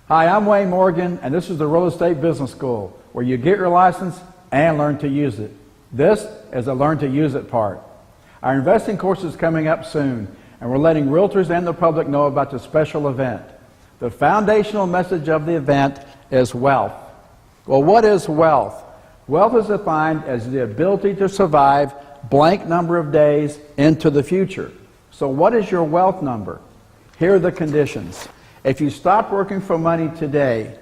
Hi, I'm Wayne Morgan, and this is the Real Estate Business School, where you get your license and learn to use it. This is the Learn to Use It part. Our investing course is coming up soon, and we're letting realtors and the public know about the special event. The foundational message of the event is wealth. Well, what is wealth? Wealth is defined as the ability to survive blank number of days into the future. So what is your wealth number? Here are the conditions. If you stopped working for money today,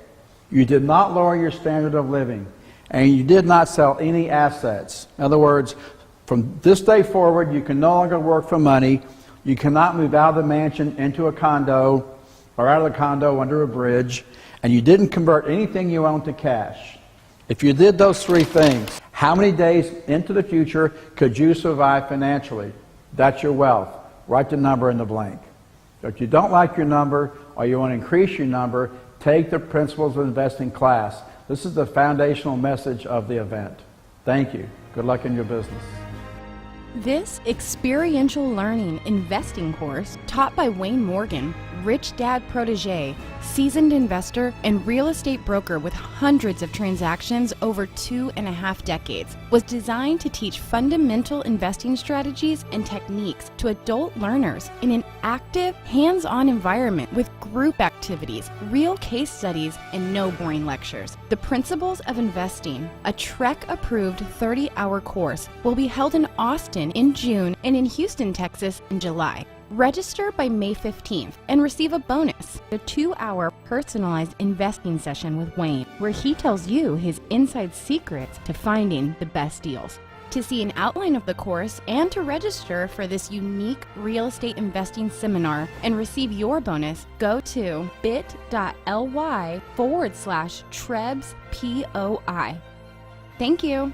you did not lower your standard of living, and you did not sell any assets. In other words, from this day forward, you can no longer work for money. You cannot move out of the mansion into a condo or out of the condo under a bridge, and you didn't convert anything you own to cash. If you did those three things, how many days into the future could you survive financially? That's your wealth. Write the number in the blank. If you don't like your number or you want to increase your number, take the Principles of Investing class. This is the foundational message of the event. Thank you. Good luck in your business. This experiential learning investing course, taught by Wayne Morgan, rich dad protege, seasoned investor, and real estate broker with hundreds of transactions over 2.5 decades, was designed to teach fundamental investing strategies and techniques to adult learners in an active, hands-on environment with group activities, real case studies, and no boring lectures. The Principles of Investing, a TREC-approved 30-hour course, will be held in Austin in June and in Houston, Texas in July. Register by May 15th and receive a bonus, a 2-hour personalized investing session with Wayne, where he tells you his inside secrets to finding the best deals. To see an outline of the course and to register for this unique real estate investing seminar and receive your bonus, go to bit.ly/TREBSPOI. Thank you.